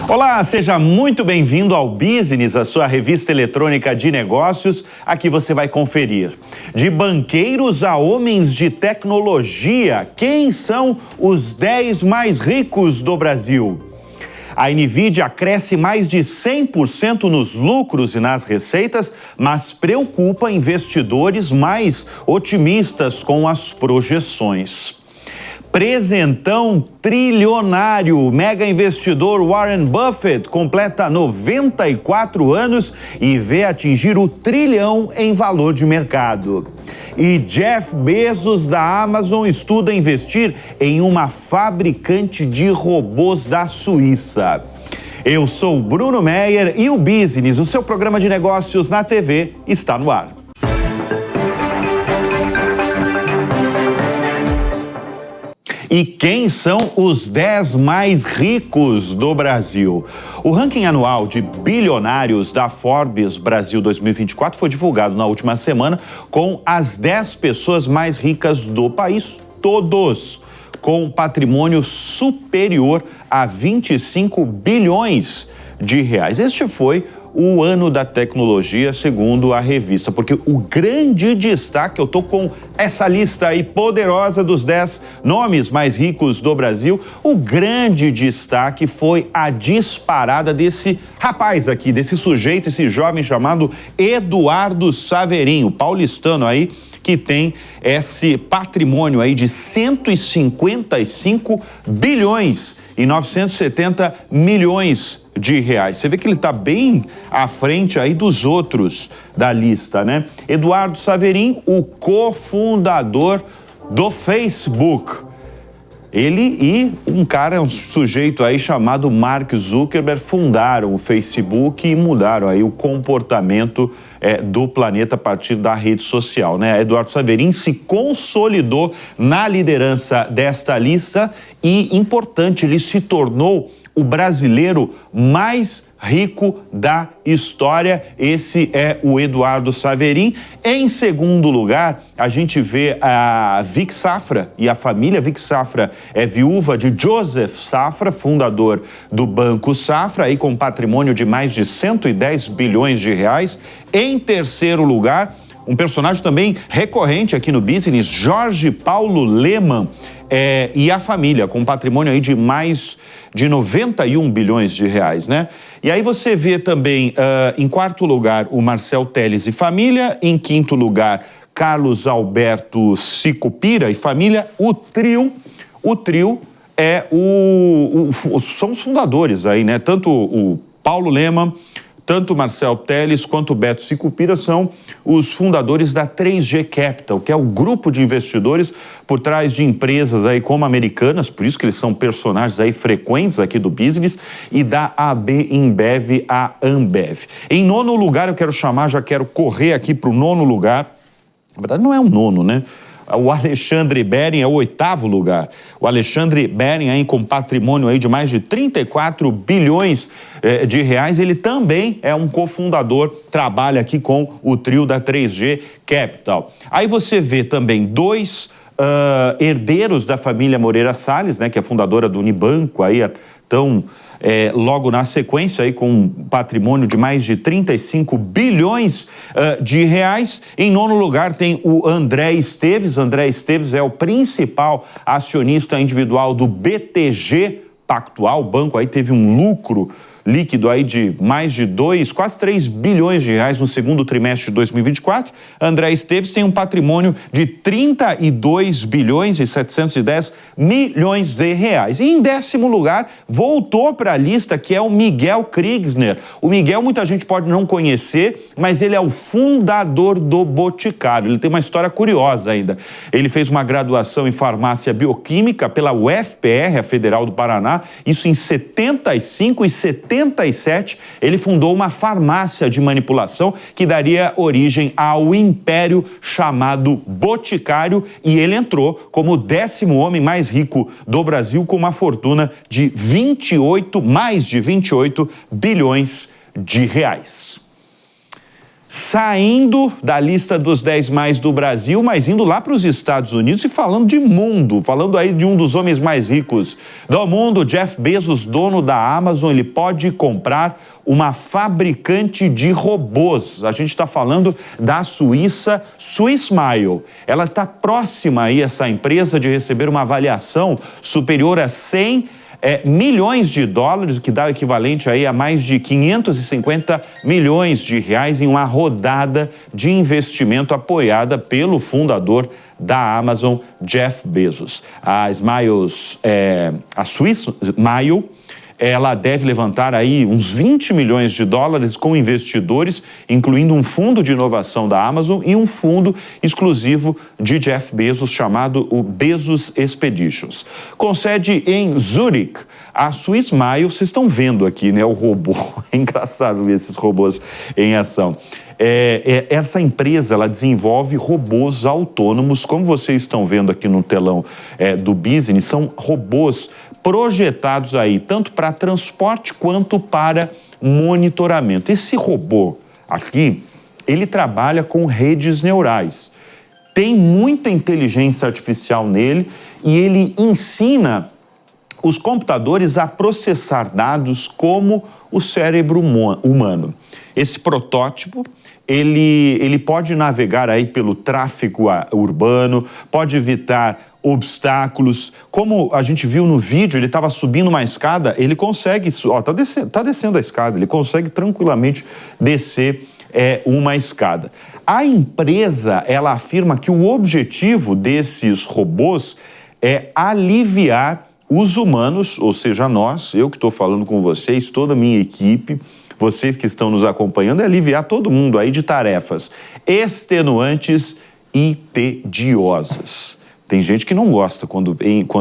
Olá, seja muito bem-vindo ao Business, a sua revista eletrônica de negócios. Aqui você vai conferir. De banqueiros a homens de tecnologia, quem são os 10 mais ricos do Brasil? A Nvidia cresce mais de 100% nos lucros e nas receitas, mas preocupa investidores mais otimistas com as projeções. Presentão trilionário. Mega investidor Warren Buffett completa 94 anos e vê atingir o trilhão em valor de mercado. E Jeff Bezos da Amazon estuda investir em uma fabricante de robôs da Suíça. Eu sou Bruno Meyer e o Business, o seu programa de negócios na TV, está no ar. E quem são os 10 mais ricos do Brasil? O ranking anual de bilionários da Forbes Brasil 2024 foi divulgado na última semana com as 10 pessoas mais ricas do país, todos com patrimônio superior a 25 bilhões de reais. Este foi o ano da tecnologia, segundo a revista, porque o grande destaque, eu tô com essa lista aí poderosa dos 10 nomes mais ricos do Brasil, o grande destaque foi a disparada desse rapaz aqui, desse sujeito, esse jovem chamado Eduardo Saverin, o paulistano aí, que tem esse patrimônio aí de 155 bilhões e 970 milhões de reais. Você vê que ele está bem à frente aí dos outros da lista, né? Eduardo Saverin, o cofundador do Facebook. Ele e um sujeito aí chamado Mark Zuckerberg fundaram o Facebook e mudaram aí o comportamento do planeta a partir da rede social, né? Eduardo Saverin se consolidou na liderança desta lista e, importante, ele se tornou o brasileiro mais rico da história. Esse é o Eduardo Saverin. Em segundo lugar, a gente vê a Vic Safra e a família. Vic Safra é viúva de Joseph Safra, fundador do Banco Safra, aí com patrimônio de mais de 110 bilhões de reais. Em terceiro lugar, um personagem também recorrente aqui no Business, Jorge Paulo Lemann, e a família, com patrimônio aí de mais de 91 bilhões de reais, né? E aí você vê também, em quarto lugar, o Marcel Telles e família, em quinto lugar, Carlos Alberto Sicupira e família. O trio é são os fundadores aí, né? Tanto o Paulo Lemann, tanto o Marcel Telles quanto o Beto Sicupira são os fundadores da 3G Capital, que é o grupo de investidores por trás de empresas aí como Americanas, por isso que eles são personagens aí frequentes aqui do Business, e da AB InBev, a Ambev. Em nono lugar, já quero correr aqui para o nono lugar. Na verdade, não é um nono, né? O Alexandre Bering é o oitavo lugar. O Alexandre Bering aí com patrimônio aí de mais de 34 bilhões de reais. Ele também é um cofundador, trabalha aqui com o trio da 3G Capital. Aí você vê também dois herdeiros da família Moreira Salles, né, que é fundadora do Unibanco, aí logo na sequência, aí com um patrimônio de mais de 35 bilhões de reais. Em nono lugar tem o André Esteves. André Esteves é o principal acionista individual do BTG Pactual. O banco aí teve um lucro líquido aí de mais de quase 3 bilhões de reais no segundo trimestre de 2024. André Esteves tem um patrimônio de 32 bilhões e 710 milhões de reais. E em décimo lugar, voltou para a lista, que é o Miguel Kriegsner. O Miguel muita gente pode não conhecer, mas ele é o fundador do Boticário. Ele tem uma história curiosa ainda. Ele fez uma graduação em farmácia bioquímica pela UFPR, a Federal do Paraná, isso em 75 e 77 ele fundou uma farmácia de manipulação que daria origem ao império chamado Boticário, e ele entrou como o 10º homem mais rico do Brasil com uma fortuna de mais de 28 bilhões de reais. saindo da lista dos 10 mais do Brasil, mas indo lá para os Estados Unidos e falando de mundo, falando aí de um dos homens mais ricos do mundo, Jeff Bezos, dono da Amazon. Ele pode comprar uma fabricante de robôs. A gente está falando da Suíça, Swissmile. Ela está próxima aí, essa empresa, de receber uma avaliação superior a 100 milhões de dólares, o que dá o equivalente aí a mais de 550 milhões de reais em uma rodada de investimento apoiada pelo fundador da Amazon, Jeff Bezos. A Swissmile, ela deve levantar aí uns 20 milhões de dólares com investidores, incluindo um fundo de inovação da Amazon e um fundo exclusivo de Jeff Bezos, chamado o Bezos Expeditions. Com sede em Zurique, a Swissmile, vocês estão vendo aqui, né, o robô. É engraçado ver esses robôs em ação. Essa empresa, ela desenvolve robôs autônomos, como vocês estão vendo aqui no telão do Business. São robôs projetados aí, tanto para transporte quanto para monitoramento. Esse robô aqui, ele trabalha com redes neurais. Tem muita inteligência artificial nele e ele ensina os computadores a processar dados como o cérebro humano. Esse protótipo, ele pode navegar aí pelo tráfego urbano, pode evitar obstáculos. Como a gente viu no vídeo, ele estava subindo uma escada, ele consegue, tá descendo a escada, ele consegue tranquilamente descer uma escada. A empresa, ela afirma que o objetivo desses robôs é aliviar os humanos, ou seja, nós, eu que estou falando com vocês, toda a minha equipe, vocês que estão nos acompanhando, é aliviar todo mundo aí de tarefas extenuantes e tediosas. Tem gente que não gosta quando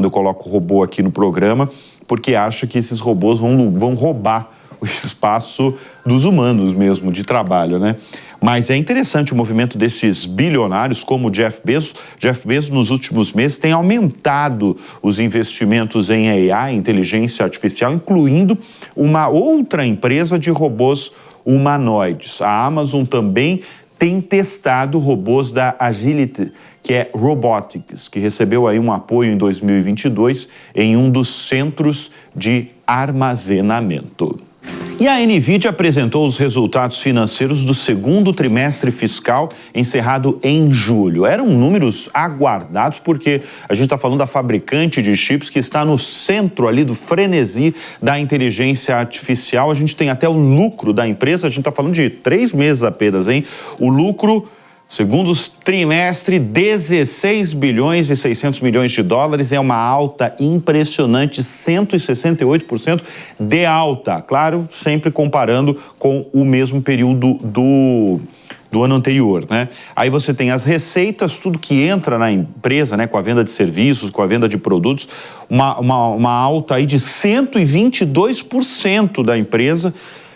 eu coloco o robô aqui no programa, porque acha que esses robôs vão roubar o espaço dos humanos mesmo, de trabalho, né? Mas é interessante o movimento desses bilionários como o Jeff Bezos. Jeff Bezos, nos últimos meses, tem aumentado os investimentos em AI, inteligência artificial, incluindo uma outra empresa de robôs humanoides. A Amazon também tem testado robôs da Agility, que é Robotics, que recebeu aí um apoio em 2022 em um dos centros de armazenamento. E a NVIDIA apresentou os resultados financeiros do segundo trimestre fiscal encerrado em julho. Eram números aguardados porque a gente está falando da fabricante de chips que está no centro ali do frenesi da inteligência artificial. A gente tem até o lucro da empresa, a gente está falando de 3 meses apenas, hein? O lucro, segundo trimestre, 16 bilhões e 600 milhões de dólares, é uma alta impressionante, 168% de alta. Claro, sempre comparando com o mesmo período do ano anterior, né? Aí você tem as receitas, tudo que entra na empresa, né, com a venda de serviços, com a venda de produtos, uma alta aí de 122% da empresa.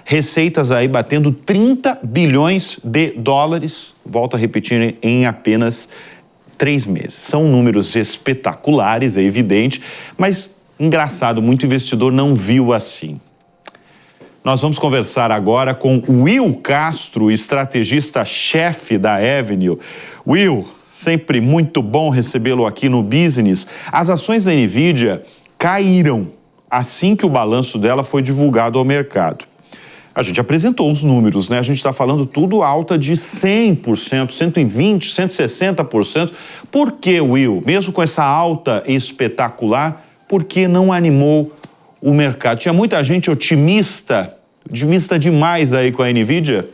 Receitas aí batendo 30 bilhões de dólares, volto a repetir, em apenas 3 meses. São números espetaculares, é evidente, mas engraçado, muito investidor não viu assim. Nós vamos conversar agora com Will Castro, estrategista-chefe da Avenue. Will, sempre muito bom recebê-lo aqui no Business. As ações da NVIDIA caíram assim que o balanço dela foi divulgado ao mercado. A gente apresentou os números, né? A gente está falando tudo alta de 100%, 120%, 160%. Por que, Will? Mesmo com essa alta espetacular, por que não animou o mercado? Tinha muita gente otimista demais aí com a NVIDIA?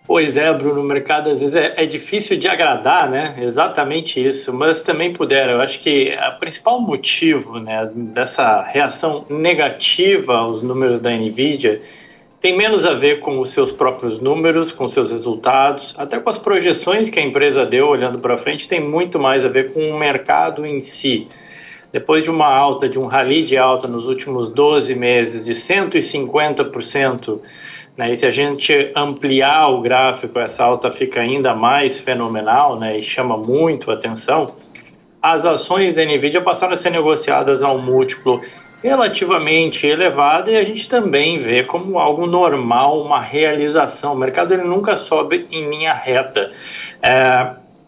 Pois é, Bruno, o mercado às vezes é difícil de agradar, né? Exatamente isso, mas também puderam. Eu acho que o principal motivo, né, dessa reação negativa aos números da NVIDIA tem menos a ver com os seus próprios números, com os seus resultados, até com as projeções que a empresa deu olhando para frente, tem muito mais a ver com o mercado em si. Depois de uma alta, de um rally de alta nos últimos 12 meses de 150%, né, e se a gente ampliar o gráfico, essa alta fica ainda mais fenomenal, né, e chama muito a atenção. As ações da NVIDIA passaram a ser negociadas a um múltiplo relativamente elevada e a gente também vê como algo normal, uma realização. O mercado ele nunca sobe em linha reta.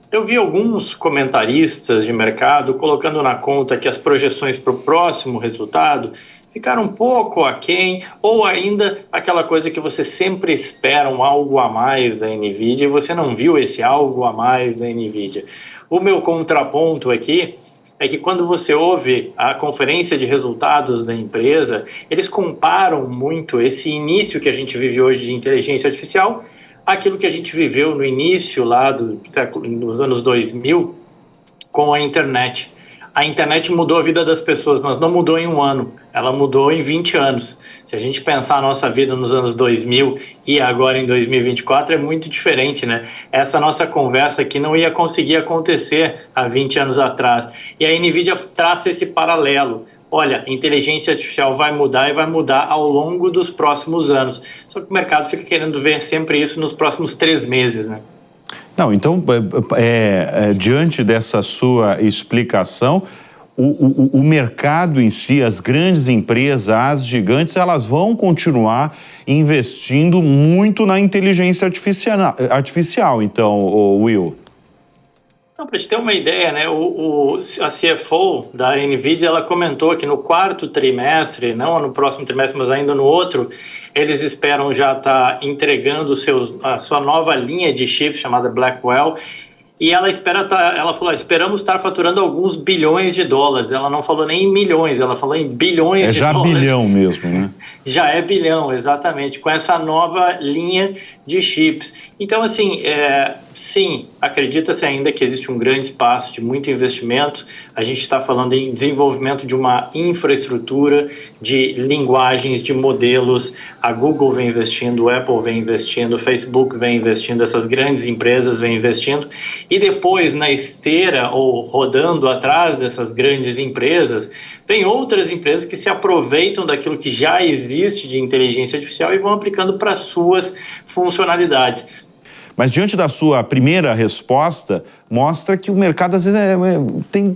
Eu vi alguns comentaristas de mercado colocando na conta que as projeções para o próximo resultado ficaram um pouco aquém, ou ainda aquela coisa que você sempre espera um algo a mais da NVIDIA e você não viu esse algo a mais da NVIDIA. O meu contraponto aqui é que quando você ouve a conferência de resultados da empresa, eles comparam muito esse início que a gente vive hoje de inteligência artificial àquilo que a gente viveu no início lá dos anos 2000 com a internet. A internet mudou a vida das pessoas, mas não mudou em um ano, ela mudou em 20 anos. Se a gente pensar a nossa vida nos anos 2000 e agora em 2024, é muito diferente, né? Essa nossa conversa aqui não ia conseguir acontecer há 20 anos atrás. E a NVIDIA traça esse paralelo. Olha, a inteligência artificial vai mudar e vai mudar ao longo dos próximos anos. Só que o mercado fica querendo ver sempre isso nos próximos 3 meses, né? Não, então, diante dessa sua explicação, o mercado em si, as grandes empresas, as gigantes, elas vão continuar investindo muito na inteligência artificial. Então, Will. Para gente ter uma ideia, né, a CFO da NVIDIA, ela comentou que no 4º trimestre, não no próximo trimestre, mas ainda no outro, eles esperam já estar entregando a sua nova linha de chips chamada Blackwell. E ela falou, esperamos estar faturando alguns bilhões de dólares. Ela não falou nem em milhões, ela falou em bilhões de dólares. É já bilhão mesmo, né? Já é bilhão, exatamente, com essa nova linha de chips. Então, assim, sim, acredita-se ainda que existe um grande espaço de muito investimento. A gente está falando em desenvolvimento de uma infraestrutura, de linguagens, de modelos. A Google vem investindo, o Apple vem investindo, o Facebook vem investindo, essas grandes empresas vêm investindo. E depois, na esteira ou rodando atrás dessas grandes empresas, tem outras empresas que se aproveitam daquilo que já existe de inteligência artificial e vão aplicando para suas funcionalidades. Mas diante da sua primeira resposta, mostra que o mercado às vezes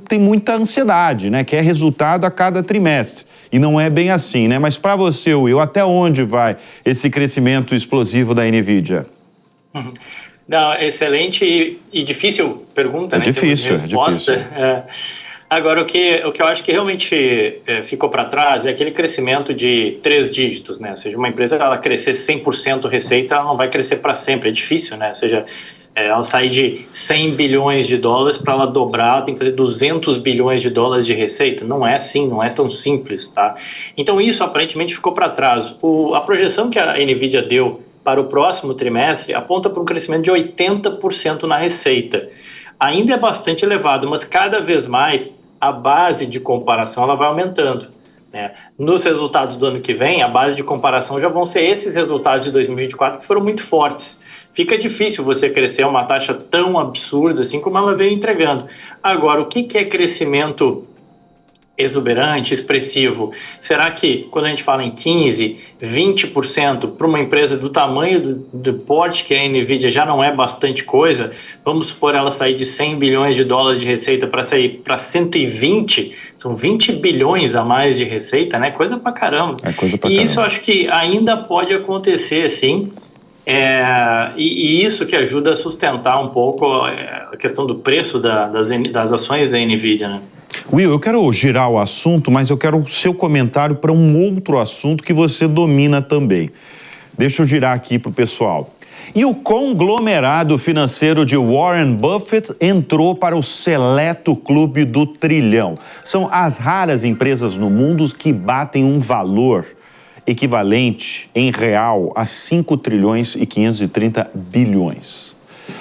tem muita ansiedade, né? Quer resultado a cada trimestre. E não é bem assim, né? Mas para você, Will, até onde vai esse crescimento explosivo da NVIDIA? Não, excelente e difícil pergunta, né? Difícil, é difícil. Agora, o que eu acho que realmente ficou para trás é aquele crescimento de 3 dígitos, né? Ou seja, uma empresa, ela crescer 100% receita, ela não vai crescer para sempre, é difícil, né? Ou seja, ela sair de 100 bilhões de dólares para ela dobrar, tem que fazer 200 bilhões de dólares de receita. Não é assim, não é tão simples, tá? Então, isso aparentemente ficou para trás. A projeção que a NVIDIA deu para o próximo trimestre aponta para um crescimento de 80% na receita. Ainda é bastante elevado, mas cada vez mais a base de comparação ela vai aumentando, né? Nos resultados do ano que vem, a base de comparação já vão ser esses resultados de 2024 que foram muito fortes. Fica difícil você crescer a uma taxa tão absurda assim como ela veio entregando. Agora, o que é crescimento exuberante, expressivo? Será que quando a gente fala em 15%, 20% para uma empresa do tamanho do porte que é a NVIDIA já não é bastante coisa? Vamos supor ela sair de 100 bilhões de dólares de receita para sair para 120, são 20 bilhões a mais de receita, né? Coisa pra caramba. É coisa pra caramba. E isso eu acho que ainda pode acontecer, sim. E isso que ajuda a sustentar um pouco a questão do preço das ações da NVIDIA, né? Will, eu quero girar o assunto, mas eu quero o seu comentário para um outro assunto que você domina também. Deixa eu girar aqui para o pessoal. E o conglomerado financeiro de Warren Buffett entrou para o seleto clube do trilhão. São as raras empresas no mundo que batem um valor equivalente em real a 5 trilhões e 530 bilhões.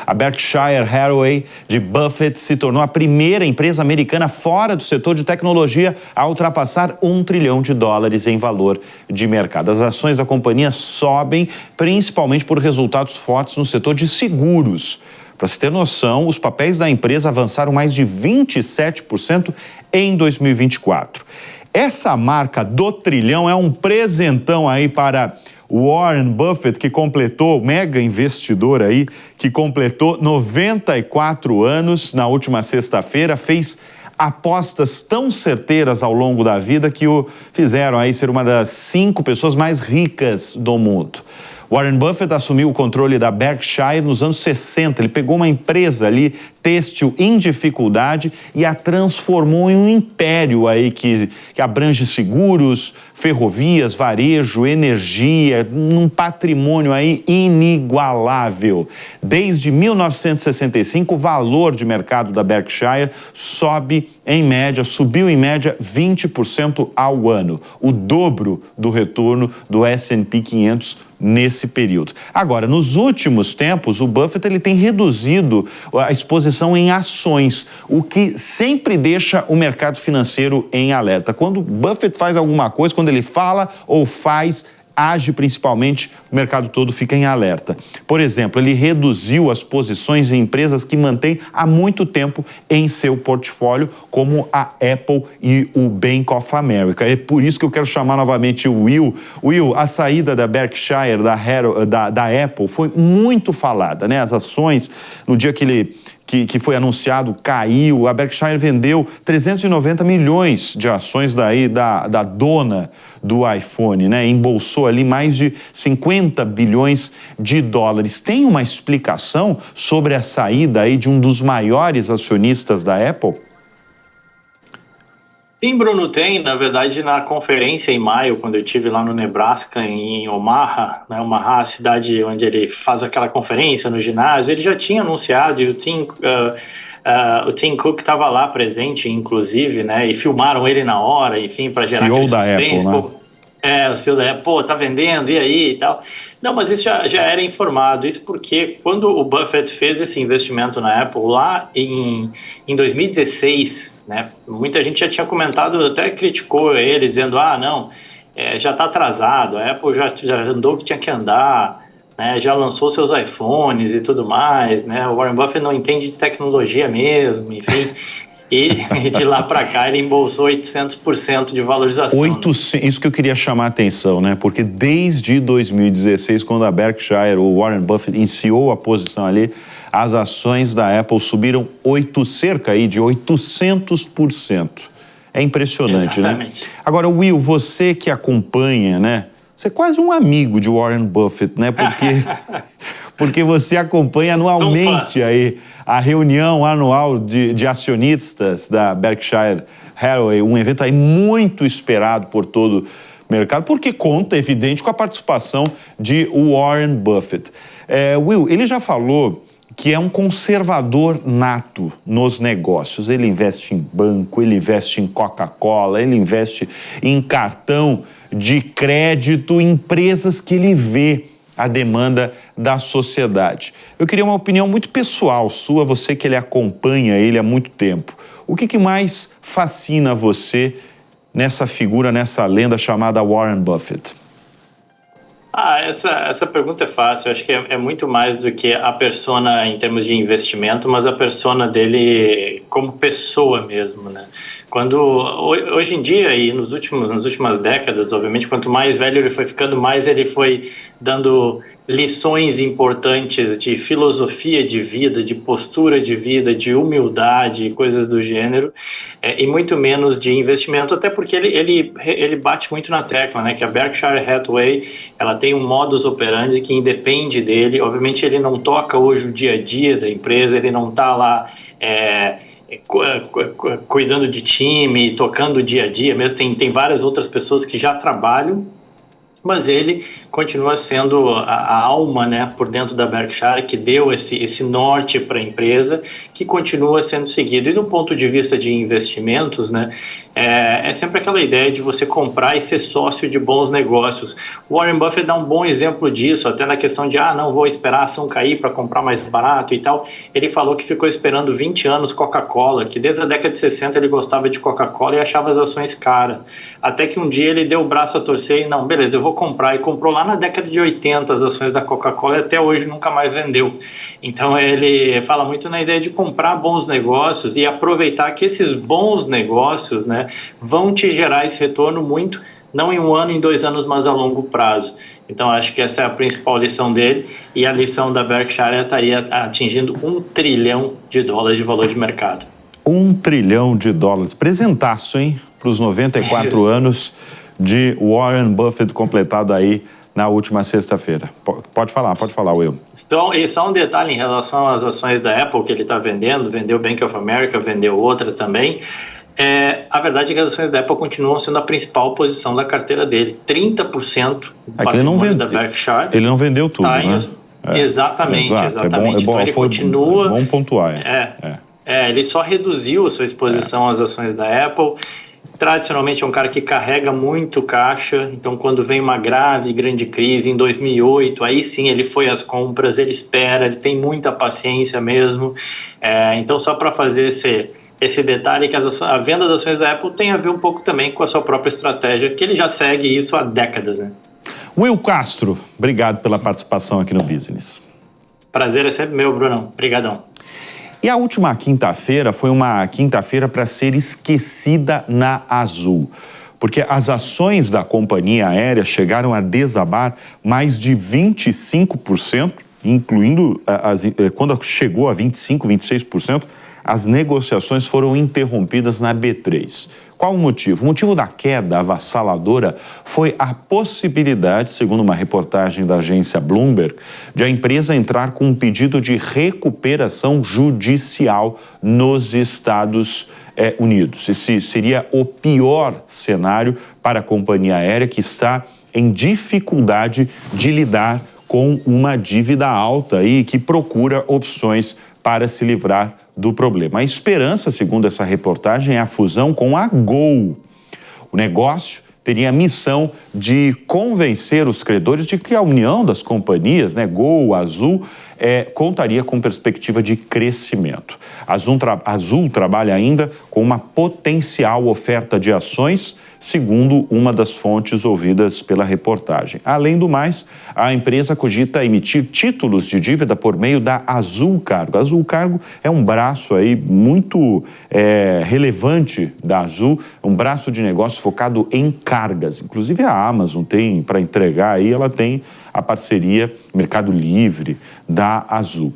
A Berkshire Hathaway de Buffett se tornou a primeira empresa americana fora do setor de tecnologia a ultrapassar $1 trilhão em valor de mercado. As ações da companhia sobem principalmente por resultados fortes no setor de seguros. Para se ter noção, os papéis da empresa avançaram mais de 27% em 2024. Essa marca do trilhão é um presentão aí para Warren Buffett, que completou, mega investidor aí, que completou 94 anos na última sexta-feira, fez apostas tão certeiras ao longo da vida que o fizeram aí ser uma das 5 pessoas mais ricas do mundo. Warren Buffett assumiu o controle da Berkshire nos anos 60. Ele pegou uma empresa ali, têxtil, em dificuldade e a transformou em um império aí que abrange seguros, ferrovias, varejo, energia, um patrimônio aí inigualável. Desde 1965, o valor de mercado da Berkshire subiu em média 20% ao ano, o dobro do retorno do S&P 500 nesse período. Agora, nos últimos tempos, o Buffett ele tem reduzido a exposição em ações, o que sempre deixa o mercado financeiro em alerta. Quando o Buffett faz alguma coisa, quando ele fala ou age principalmente, o mercado todo fica em alerta. Por exemplo, ele reduziu as posições em empresas que mantém há muito tempo em seu portfólio, como a Apple e o Bank of America. É por isso que eu quero chamar novamente o Will. Will, a saída da Berkshire, da Apple, foi muito falada, né? As ações, no dia que foi anunciado, caiu. A Berkshire vendeu 390 milhões de ações da dona do iPhone, né? Embolsou ali mais de 50 bilhões de dólares. Tem uma explicação sobre a saída aí de um dos maiores acionistas da Apple? Sim, Bruno, tem. Na verdade, na conferência em maio, quando eu estive lá no Nebraska, em Omaha, né, Omaha, a cidade onde ele faz aquela conferência no ginásio, ele já tinha anunciado, e o Tim Cook estava lá presente, inclusive, né, e filmaram ele na hora, enfim, para gerar aquele da suspense. Apple, né? O CEO da Apple, tá vendendo, e aí e tal. Não, mas isso já era informado. Isso porque quando o Buffett fez esse investimento na Apple lá em 2016, né, muita gente já tinha comentado, até criticou ele, dizendo, não, já está atrasado, a Apple já andou o que tinha que andar, né, já lançou seus iPhones e tudo mais, né, o Warren Buffett não entende de tecnologia mesmo, enfim... E de lá para cá ele embolsou 800% de valorização. Isso que eu queria chamar a atenção, né? Porque desde 2016, quando a Berkshire, o Warren Buffett, iniciou a posição ali, as ações da Apple subiram cerca aí de 800%. É impressionante, exatamente, né? Agora, Will, você que acompanha, né? Você é quase um amigo de Warren Buffett, né? Porque você acompanha anualmente aí a reunião anual de acionistas da Berkshire Hathaway, um evento aí muito esperado por todo o mercado, porque conta, evidente, com a participação de Warren Buffett. Will, ele já falou que é um conservador nato nos negócios. Ele investe em banco, ele investe em Coca-Cola, ele investe em cartão de crédito, empresas que ele vê a demanda da sociedade. Eu queria uma opinião muito pessoal sua, você que ele acompanha ele há muito tempo. O que mais fascina você nessa figura, nessa lenda chamada Warren Buffett? Essa pergunta é fácil. Eu acho que é muito mais do que a persona em termos de investimento, mas a persona dele como pessoa mesmo, né? Hoje em dia e nas últimas décadas, obviamente, quanto mais velho ele foi ficando, mais ele foi dando lições importantes de filosofia de vida, de postura de vida, de humildade, coisas do gênero, e muito menos de investimento, até porque ele bate muito na tecla, né, que a Berkshire Hathaway, ela tem um modus operandi que independe dele. Obviamente ele não toca hoje o dia a dia da empresa, ele não está lá cuidando de time, tocando o dia a dia, mesmo tem várias outras pessoas que já trabalham, mas ele continua sendo a alma, né, por dentro da Berkshire, que deu esse norte para a empresa, que continua sendo seguido. E do ponto de vista de investimentos, né, é sempre aquela ideia de você comprar e ser sócio de bons negócios. O Warren Buffett dá um bom exemplo disso, até na questão de, não vou esperar a ação cair para comprar mais barato e tal. Ele falou que ficou esperando 20 anos Coca-Cola, que desde a década de 60 ele gostava de Coca-Cola e achava as ações caras. Até que um dia ele deu o braço a torcer e, não, beleza, eu vou comprar. E comprou lá na década de 80 as ações da Coca-Cola e até hoje nunca mais vendeu. Então ele fala muito na ideia de comprar bons negócios e aproveitar que esses bons negócios, né, vão te gerar esse retorno muito, não em 1 ano, em 2 anos, mas a longo prazo. Então acho que essa é a principal lição dele, e a lição da Berkshire estaria atingindo $1 trilhão de valor de mercado. $1 trilhão. Presentaço, hein? Para os 94 anos de Warren Buffett, completado aí na última sexta-feira. Pode falar, Will. Então, e só um detalhe em relação às ações da Apple que ele está vendendo, vendeu Bank of America, vendeu outras também. A verdade é que as ações da Apple continuam sendo a principal posição da carteira dele. 30% do patrimônio da Berkshire. Ele não vendeu tudo, né? Exatamente. Então ele continua... É bom pontuar. Ele só reduziu a sua exposição às ações da Apple. Tradicionalmente é um cara que carrega muito caixa, então quando vem uma grande crise em 2008, aí sim ele foi às compras, ele espera, ele tem muita paciência mesmo. Então só para fazer esse detalhe que a venda das ações da Apple tem a ver um pouco também com a sua própria estratégia, que ele já segue isso há décadas, né? Will Castro, obrigado pela participação aqui no Business. Prazer é sempre meu, Brunão. Obrigadão. E a última quinta-feira foi uma quinta-feira para ser esquecida na Azul, porque as ações da companhia aérea chegaram a desabar mais de 25%, incluindo quando chegou a 25%, 26%, as negociações foram interrompidas na B3. Qual o motivo? O motivo da queda avassaladora foi a possibilidade, segundo uma reportagem da agência Bloomberg, de a empresa entrar com um pedido de recuperação judicial nos Estados Unidos. Esse seria o pior cenário para a companhia aérea, que está em dificuldade de lidar com uma dívida alta e que procura opções para se livrar do problema. A esperança, segundo essa reportagem, é a fusão com a Gol. O negócio teria a missão de convencer os credores de que a união das companhias, Gol, Azul, contaria com perspectiva de crescimento. Azul trabalha ainda com uma potencial oferta de ações, segundo uma das fontes ouvidas pela reportagem. Além do mais, a empresa cogita emitir títulos de dívida por meio da Azul Cargo. A Azul Cargo é um braço aí muito relevante da Azul, um braço de negócio focado em cargas. Inclusive a Amazon tem, para entregar aí, ela tem a parceria Mercado Livre da Azul.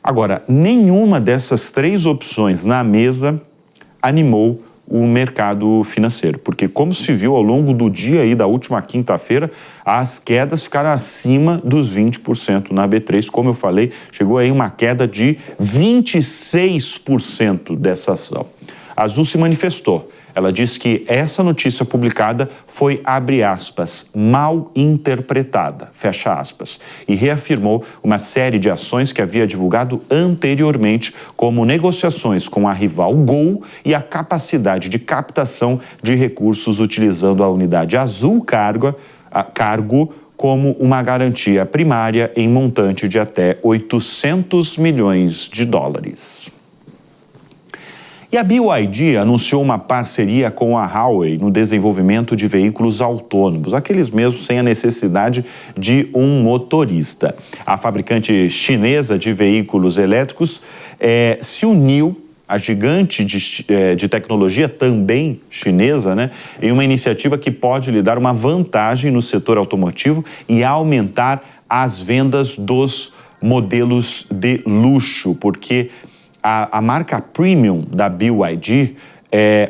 Agora, nenhuma dessas três opções na mesa animou o mercado financeiro, porque como se viu ao longo do dia aí da última quinta-feira, as quedas ficaram acima dos 20% na B3, como eu falei, chegou aí uma queda de 26% dessa ação. A Azul se manifestou. Ela disse que essa notícia publicada foi, abre aspas, mal interpretada, fecha aspas, e reafirmou uma série de ações que havia divulgado anteriormente, como negociações com a rival Gol e a capacidade de captação de recursos utilizando a unidade Azul Cargo como uma garantia primária em montante de até $800 milhões. E a BYD anunciou uma parceria com a Huawei no desenvolvimento de veículos autônomos, aqueles mesmos sem a necessidade de um motorista. A fabricante chinesa de veículos elétricos se uniu à gigante de tecnologia, também chinesa, em uma iniciativa que pode lhe dar uma vantagem no setor automotivo e aumentar as vendas dos modelos de luxo, porque a marca Premium da BYD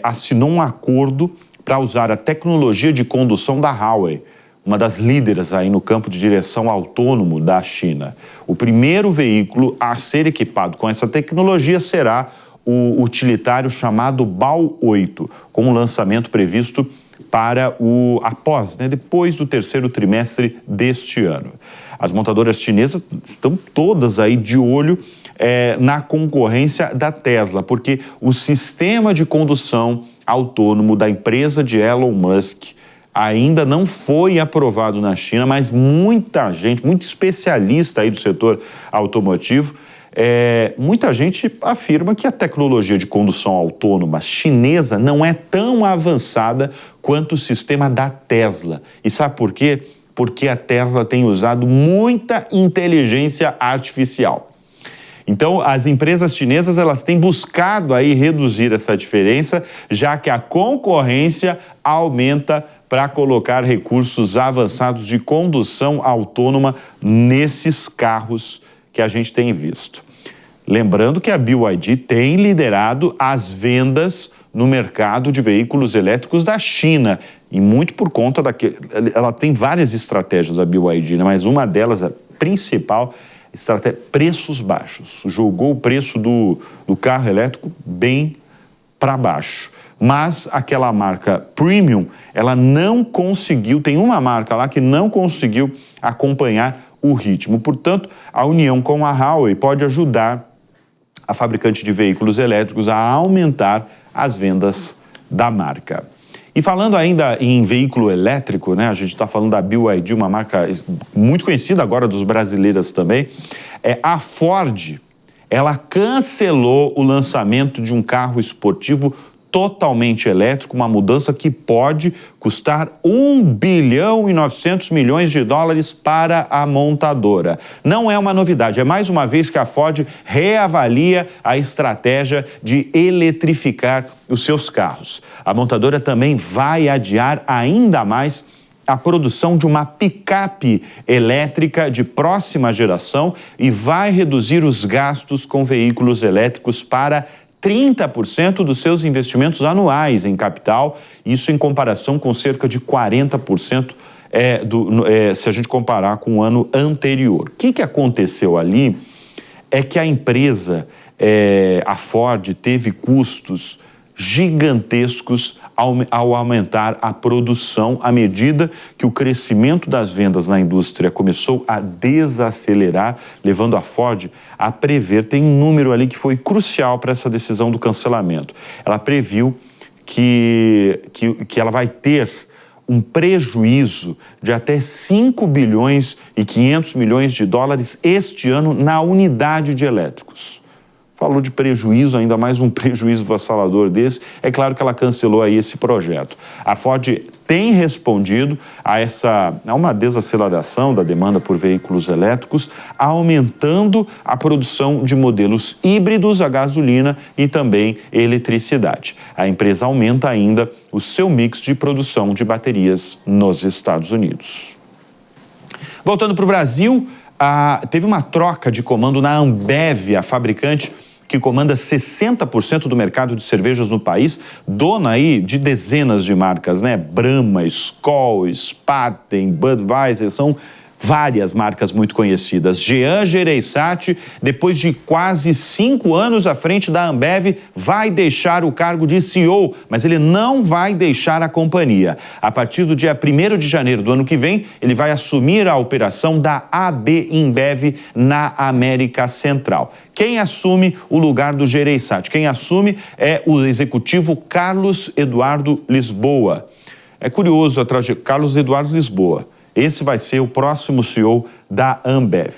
assinou um acordo para usar a tecnologia de condução da Huawei, uma das líderes aí no campo de direção autônomo da China. O primeiro veículo a ser equipado com essa tecnologia será o utilitário chamado BAO8, com um lançamento previsto para depois do terceiro trimestre deste ano. As montadoras chinesas estão todas aí de olho na concorrência da Tesla, porque o sistema de condução autônomo da empresa de Elon Musk ainda não foi aprovado na China, mas muita gente, muito especialista aí do setor automotivo, muita gente afirma que a tecnologia de condução autônoma chinesa não é tão avançada quanto o sistema da Tesla. E sabe por quê? Porque a Tesla tem usado muita inteligência artificial. Então, as empresas chinesas, elas têm buscado aí reduzir essa diferença, já que a concorrência aumenta para colocar recursos avançados de condução autônoma nesses carros que a gente tem visto. Lembrando que a BYD tem liderado as vendas no mercado de veículos elétricos da China, e muito por conta ela tem várias estratégias, a BYD, né? Mas uma delas, a principal estratégia, preços baixos. Jogou o preço do carro elétrico bem para baixo. Mas aquela marca premium, ela não conseguiu, tem uma marca lá que não conseguiu acompanhar o ritmo. Portanto, a união com a Huawei pode ajudar a fabricante de veículos elétricos a aumentar as vendas da marca. E falando ainda em veículo elétrico, né, a gente está falando da BYD, uma marca muito conhecida agora dos brasileiros também, a Ford, ela cancelou o lançamento de um carro esportivo totalmente elétrico, uma mudança que pode custar US$ 1,9 bilhão para a montadora. Não é uma novidade, é mais uma vez que a Ford reavalia a estratégia de eletrificar os seus carros. A montadora também vai adiar ainda mais a produção de uma picape elétrica de próxima geração e vai reduzir os gastos com veículos elétricos para 30% dos seus investimentos anuais em capital, isso em comparação com cerca de 40% se a gente comparar com o ano anterior. O que aconteceu ali é que a empresa, a Ford, teve custos gigantescos ao aumentar a produção à medida que o crescimento das vendas na indústria começou a desacelerar, levando a Ford a prever, tem um número ali que foi crucial para essa decisão do cancelamento. Ela previu que ela vai ter um prejuízo de até 5 bilhões e 500 milhões de dólares este ano na unidade de elétricos. Falou de prejuízo, ainda mais um prejuízo avassalador desse, é claro que ela cancelou aí esse projeto. A Ford tem respondido a uma desaceleração da demanda por veículos elétricos, aumentando a produção de modelos híbridos a gasolina e também eletricidade. A empresa aumenta ainda o seu mix de produção de baterias nos Estados Unidos. Voltando para o Brasil, teve uma troca de comando na Ambev, a fabricante que comanda 60% do mercado de cervejas no país, dona aí de dezenas de marcas, né? Brahma, Skol, Spaten, Budweiser, são várias marcas muito conhecidas. Jean Jereissati, depois de quase 5 anos à frente da Ambev, vai deixar o cargo de CEO, mas ele não vai deixar a companhia. A partir do dia 1º de janeiro do ano que vem, ele vai assumir a operação da AB InBev na América Central. Quem assume o lugar do Jereissati? Quem assume é o executivo Carlos Eduardo Lisboa. É curioso a trajetória. Carlos Eduardo Lisboa. Esse vai ser o próximo CEO da Ambev.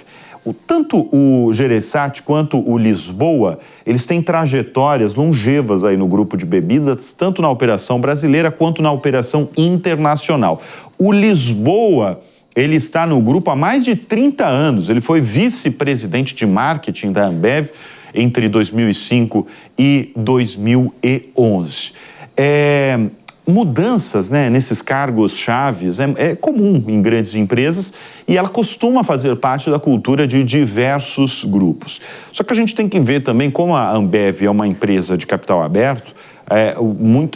Tanto o Jereissati quanto o Lisboa, eles têm trajetórias longevas aí no grupo de bebidas, tanto na operação brasileira quanto na operação internacional. O Lisboa, ele está no grupo há mais de 30 anos. Ele foi vice-presidente de marketing da Ambev entre 2005 e 2011. Mudanças, né, nesses cargos chaves é comum em grandes empresas e ela costuma fazer parte da cultura de diversos grupos. Só que a gente tem que ver também como a Ambev é uma empresa de capital aberto,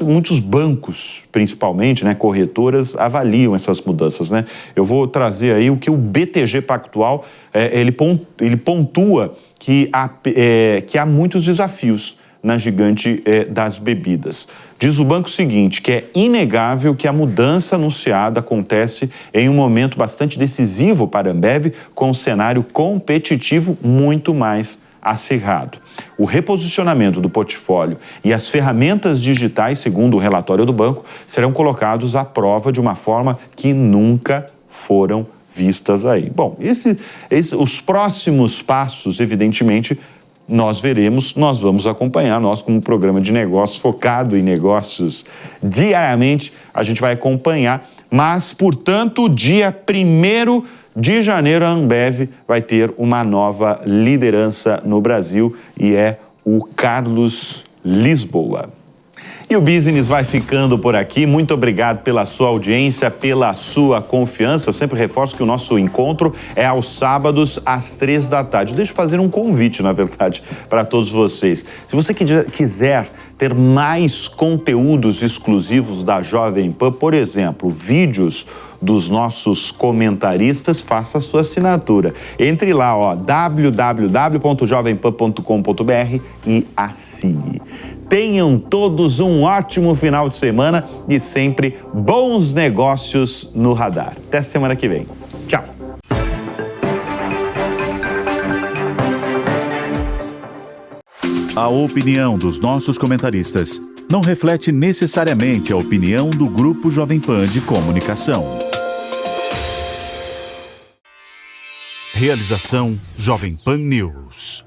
muitos bancos, principalmente, né, corretoras, avaliam essas mudanças, né? Eu vou trazer aí o que o BTG Pactual, ele pontua que há muitos desafios na gigante das bebidas. Diz o banco o seguinte, que é inegável que a mudança anunciada acontece em um momento bastante decisivo para a Ambev, com um cenário competitivo muito mais acirrado. O reposicionamento do portfólio e as ferramentas digitais, segundo o relatório do banco, serão colocados à prova de uma forma que nunca foram vistas aí. Bom, os próximos passos, evidentemente, nós veremos, nós vamos acompanhar, nós como programa de negócios, focado em negócios diariamente, a gente vai acompanhar, mas, portanto, dia 1º de janeiro a Ambev vai ter uma nova liderança no Brasil e é o Carlos Lisboa. E o Business vai ficando por aqui. Muito obrigado pela sua audiência, pela sua confiança. Eu sempre reforço que o nosso encontro é aos sábados, às 15h. Deixa eu fazer um convite, na verdade, para todos vocês. Se você quiser ter mais conteúdos exclusivos da Jovem Pan, por exemplo, vídeos dos nossos comentaristas, faça a sua assinatura. Entre lá, www.jovempan.com.br e assine. Tenham todos um ótimo final de semana e sempre bons negócios no radar. Até semana que vem. Tchau. A opinião dos nossos comentaristas não reflete necessariamente a opinião do Grupo Jovem Pan de Comunicação. Realização Jovem Pan News.